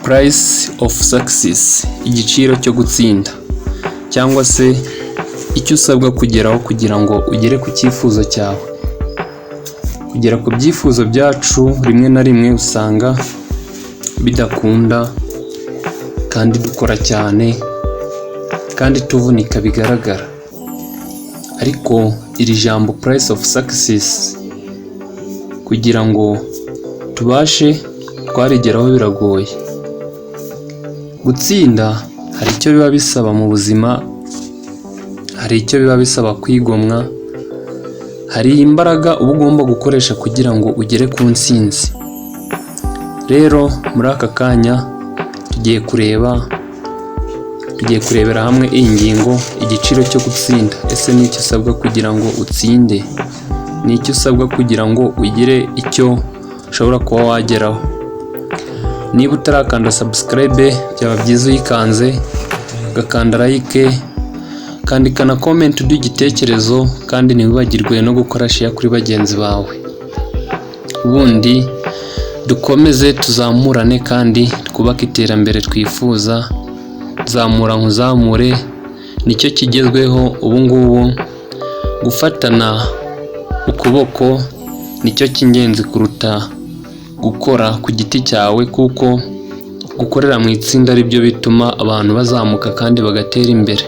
Price of success, igiciro cyo gutsinda cyangwa se icyo usabwa kugeraho kugira ngo ugere ku cyifuzo cyawe. Kugera ku byifuzo byacu rimwe na rimwe usanga bidakunda kandi dukora cyane kandi tuvunika bigaragara, ariko iri jambo price of success kugira ngo tubashe twarigeraho biragoye. Gutsinda hari icyo biba bisaba mu buzima, hari icyo biba bisaba kwigomwa, hari imbaraga uba ugomba gukoresha kugira ngo ugere ku ntsinzi. Rero muri aka kanya tugiye kurebera hamwe iyi ngingo, igiciro cyo gutsinda. Ese ni icyo usabwa kugira ngo utsinde? Ni icyo usabwa kugira ngo ugire icyo ushobora kuba wageraho? Niba utarakanda subscribe byaba byiza uyikanze, ugakanda like, kandika na comment uduha igitekerezo, kandi ntiwibagirwe no gukora share kuri bagenzi bawe. Ubundi dukomeze tuzamurane kandi twubake iterambere twifuza. Zamura nkuzamure nicyo kigezweho ubu ngubu. Gufatana ukuboko nicyo cy'ingenzi kuruta gukora ku giti cyawe, kuko gukorera mu itsinda ari byo bituma abantu bazamuka kandi bagatera imbere.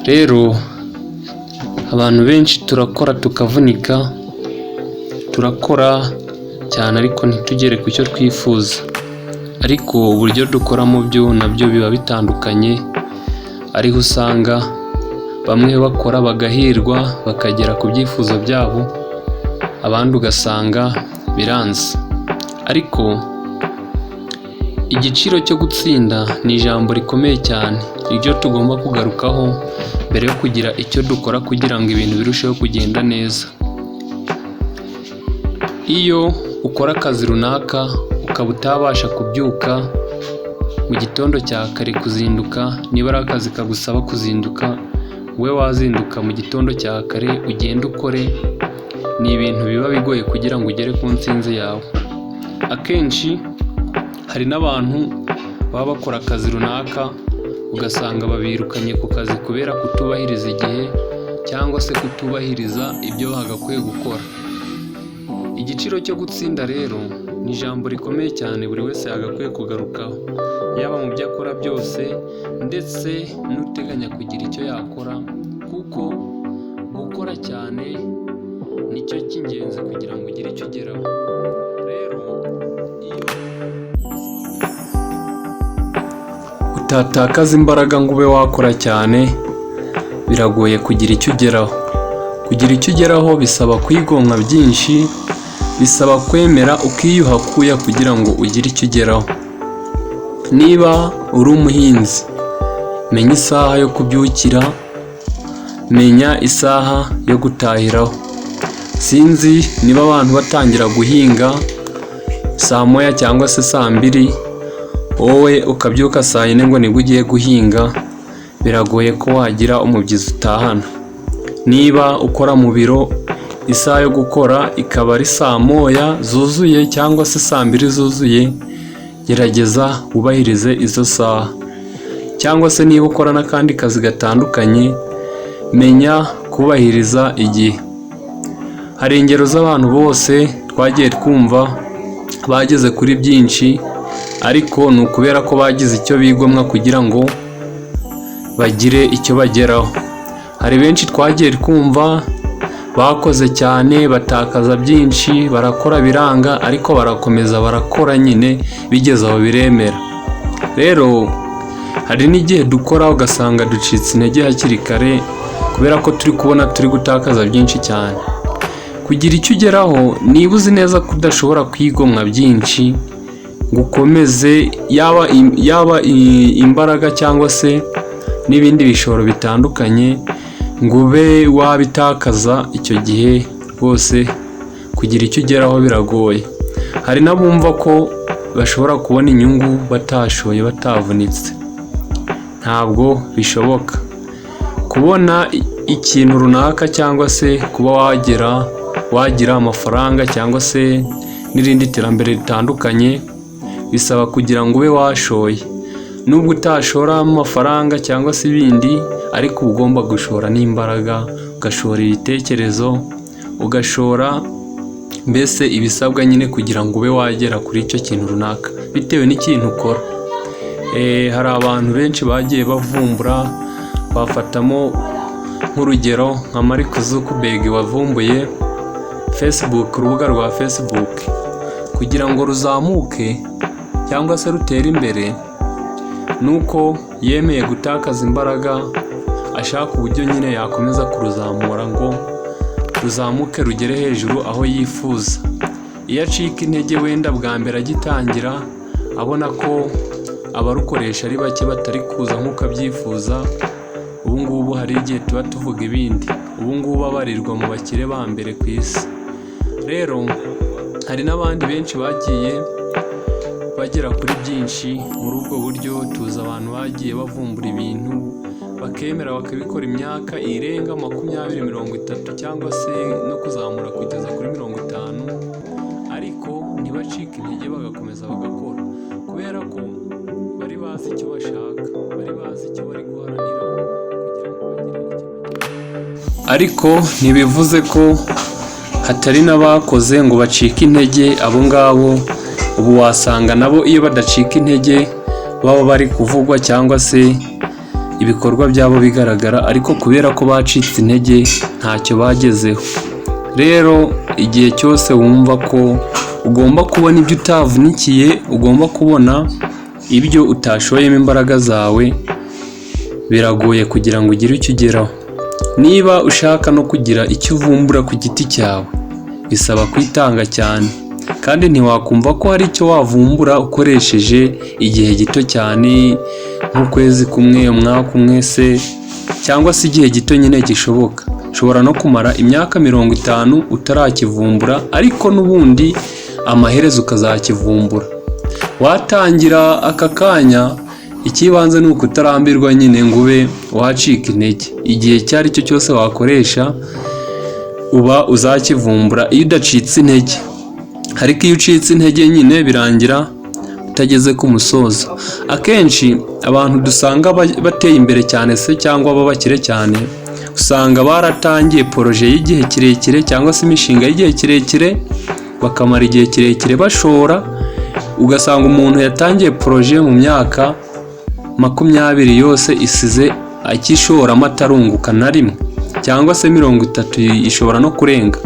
Rero abantu benshi turakora tukavunika, turakora cyane ariko ntitugere ku cyo twifuza. Ariko uburyo dukoramo byo nabyo biba bitandukanye, ariho usanga bamwe bakora bagahirwa bakagera ku byifuzo byabo, abandi ugasanga biranze. Ariko igiciro cyo gutsinda ni ijambo rikomeye cyane, iryo tugomba kugarukaho mbere yo kugira icyo dukora kugira ngo ibintu birusheho kugenda neza. Iyo ukora akazi runaka ukaba utabasha kubyuka mu gitondo cya kare kuzinduka, niba ari akazi kagusaba kuzinduka, we wazinduka mu gitondo cya kare ugenda ukore, ni ibintu biba bigoye kugira ngo ugere ku ntsinzi yawe. Akenshi hari n'abantu baba bakora akazi runaka ugasanga babirukanye ku kazi kubera kutubahiriza igihe cyangwa se kutubahiriza ibyo bagakwiye gukora. Igiciro cyo gutsinda rero ni ijambo rikomeye cyane buri wese yagakwiye kugarukaho, yaba mu byo akora byose ndetse n'uteganya kugira icyo yakora, kuko gukora cyane nicyo cy'ingenzi kugira ngo ugire icyo ugeraho. Rero iyo utatakaza imbaraga ngo ube wakora cyane, biragoye kugira icyo ugeraho. Kugira icyo ugeraho bisaba kwigomwa byinshi, bisaba kwemera ukiyuha kuya kugira ngo ugire icyo ugeraho. Niba uri umuhinzi, menya isaha yo kubyukira, menya isaha yo gutahiraho. Sinzi niba abantu batangira guhinga saa moya cyangwa se saa mbiri, wowe ukabyuka saa yine ngo nibwo ugiye guhinga, biragoye ko wagira umubyizi utahana. Niba ukora mu biro, isaha yo gukora ikaba ari saa moya zuzuye cyangwa se saa mbiri zuzuye, gerageza wubahirize izo saha. Cyangwa se niba ukora n'akandi kazi gatandukanye, menya kubahiriza igihe. Hari ingero z'abantu bose twagiye twumva bageze kuri byinshi, ariko ni ukubera ko bagize icyo bigomwa kugira ngo bagire icyo bageraho. Hari benshi twagiye twumva bakoze cyane batakaza byinshi, barakora biranga, ariko barakomeza barakora nyine bigeze aho biremera. Rero hari n'igihe dukora ugasanga ducitse intege hakiri kare kubera ko turi kubona turi gutakaza byinshi cyane. Kugira icyo ugeraho, niba uzi neza ko udashobora kwigomwa byinshi ngo ukomeze, yaba imbaraga cyangwa se n'ibindi bishoro bitandukanye, ngo ube wabitakaza, icyo gihe rwose kugira icyo ugeraho biragoye. Hari n'abumva ko bashobora kubona inyungu batashoye batavunitse. Ntabwo bishoboka. Kubona ikintu runaka cyangwa se kuba wagira amafaranga cyangwa se n'irindi terambere ritandukanye, bisaba kugira ngo ube washoye, nubwo utashora amafaranga cyangwa se ibindi, ariko uba ugomba gushora n'imbaraga, ugashora ibitekerezo, ugashora mbese ibisabwa nyine kugira ngo ube wagera kuri icyo kintu runaka bitewe n'ikintu ukora. Hari abantu benshi bagiye bavumbura, bafatamo nk'urugero nka Mark Zuckerberg wavumbuye Facebook, urubuga rwa Facebook, kugira ngo ruzamuke cyangwa se rutere imbere, nuko yemeye gutakaza imbaraga ashaka uburyo nyine yakomeza kuruzamura ngo ruzamuke rugere hejuru aho yifuza. Iyo acika intege wenda bwa mbere agitangira, abona ko abarukoresha ari bake batari kuza nk'uko abyifuza, ubu ngubu hari igihe tuba tuvuga ibindi, ubu ngubu abarirwa mu bakire ba mbere ku isi. Rero hari n'abandi benshi bagiye bagera kuri byinshi muri ubwo buryo. Tuzi abantu bagiye bavumbura ibintu bakemera bakabikora imyaka irenga 20, 30 cyangwa se no kuzamura kugeza kuri 50, ariko ntibacike intege bagakomeza bagakora, kubera ko bari bazi icyo bashaka, bari bazi icyo bari guharanira kugira ngo bagire icyo bageraho. Ariko ntibivuze ko hatari n'abakoze ngo bacike intege. Abo ngabo ubu wasanga nabo iyo badacika intege baba bari kuvugwa cyangwa se ibikorwa byabo bigaragara, ariko kubera ko bacitse intege ntacyo bagezeho. Rero igihe cyose wumva ko ugomba kubona ibyo utavunikiye, ugomba kubona ibyo utashoyemo imbaraga zawe, biragoye kugira ngo ugire icyo ugeraho. Niba ushaka no kugira icyo uvumbura ku giti cyawe, bisaba kwitanga cyane, kandi ntiwakumva ko hari icyo wavumbura ukoresheje igihe gito cyane, nk'ukwezi kumwe, umwaka umwe se, cyangwa se igihe gito nyine gishoboka. Ushobora no kumara imyaka 50 utarakivumbura, ariko n'ubundi amaherezo ukazakivumbura. Watangira aka kanya, ikibanza ni uko utarambirwa nyine ngo ube wacika intege. Igihe icyo ari cyo cyose wakoresha uba uzakivumbura iyo udacitse intege, ariko iyo ucitse intege nyine birangira utageze ku musozo. Akenshi abantu dusanga bateye imbere cyane se cyangwa babakire cyane, usanga baratangiye poroje y'igihe kirekire cyangwa se imishinga y'igihe kirekire, bakamara igihe kirekire bashora. Ugasanga umuntu yatangiye poroje mu myaka 20 yose isize akishoramo atarunguka na rimwe, cyangwa se 30 ishobora no kurenga.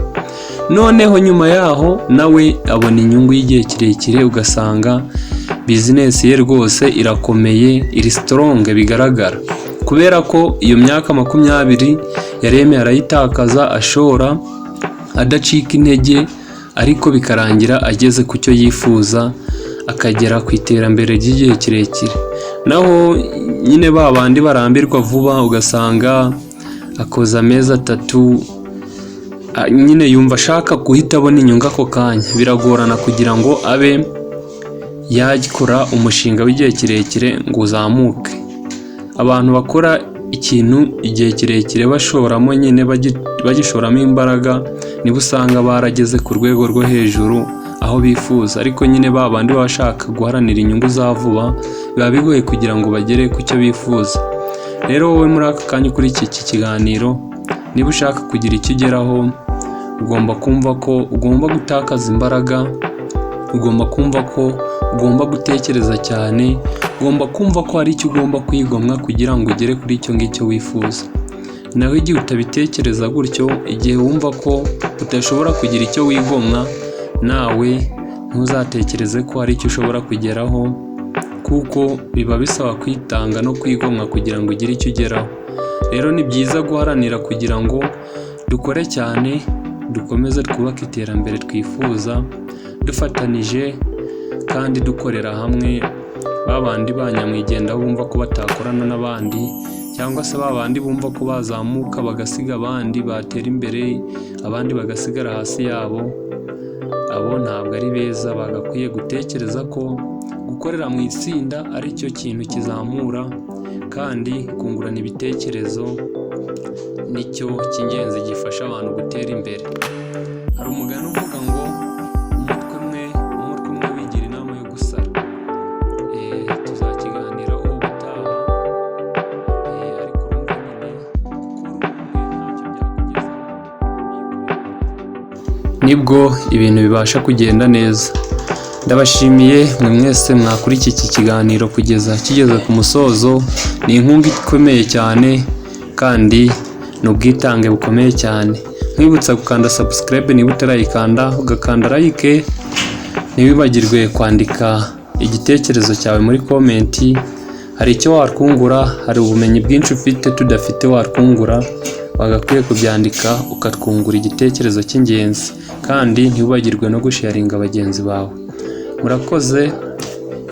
Noneho nyuma yaho nawe abona inyungu y'igihe kirekire, ugasanga bizinesi ye rwose irakomeye, iri strong bigaragara, kubera ko iyo myaka 20 yaremeye arayitakaza ashora adacika intege, ariko bikarangira ageze ku cyo yifuza, akagera ku iterambere ry'igihe kirekire. Naho nyine ba bandi barambirwa vuba, ugasanga akoze amezi 3 nyine yumva ashaka guhita abona inyungu ako kanya, biragorana kugira ngo abe yakora umushinga w'igihe kirekire ngo uzamuke. Abantu bakora ikintu igihe kirekire bashoramo nyine bagishoramo imbaraga, niba usanga barageze ku rwego rwo hejuru aho bifuza, ariko nyine ba bandi bashaka guharanira inyungu za vuba, biba bigoye kugira ngo bagere ku cyo bifuza. Rero wowe muri aka kanya kuri iki kiganiro, niba ushaka kugira icyo ugeraho, ugomba kumva ko ugomba gutakaza imbaraga, ugomba kumva ko ugomba gutekereza cyane, ugomba kumva ko hari icyo ugomba kwigomwa kugira ngo ugere kuri icyo ngicyo wifuza. Naho igihe utabitekereza gutyo, igihe wumva ko udashobora kugira icyo wigomwa, nawe ntuzatekereze ko hari icyo ushobora kugeraho, kuko biba bisaba kwitanga no kwigomwa kugira ngo ugire icyo ugeraho. Rero ni byiza guharanira kugira ngo dukore cyane, dukomeze twubake iterambere twifuza, dufatanije kandi dukorera hamwe. Babandi banyamwigenda bumva ko batakorana n'abandi, cyangwa se babandi bumva ko bazamuka bagasiga abandi batera imbere, abandi bagasigara hasi yabo, abo ntabwo ari beza. Bagakwiye gutekereza ko gukorera mu itsinda ari cyo kintu kizamura, kandi kungurana ibitekerezo nicyo cy'ingenzi gifasha abantu gutera imbere. Hari umugani uvuga ngo umutwe umwe wigira inama yo gusara. nibwo ibintu bibasha kugenda neza. Ndabashimiye mwe mwese mwakurikiye iki kiganiro kugeza kigeze ku musozo. Ni inkunga ikomeye cyane kandi ni ubwitange bukomeye cyane. Nkwibutsa gukanda subscribe niba utarayikanda, ugakanda like, ntiwibagirwe kwandika igitekerezo cyawe muri komenti. Hari icyo watwungura, hari ubumenyi bwinshi ufite tudafite watwungura, wagakwiye kubyandika ukatwungura igitekerezo cy'ingenzi, kandi ntiwibagirwe no gusharinga bagenzi bawe. Murakoze.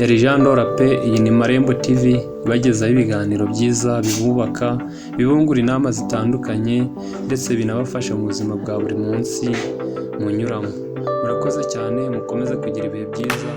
Yari Jean Ndora pe. Iyi ni Marembo TV ibagezaho ibiganiro byiza bibubaka, bibungura inama zitandukanye ndetse binabafasha mu buzima bwa buri munsi munyuramo. Murakoze cyane, mukomeze kugira ibihe byiza.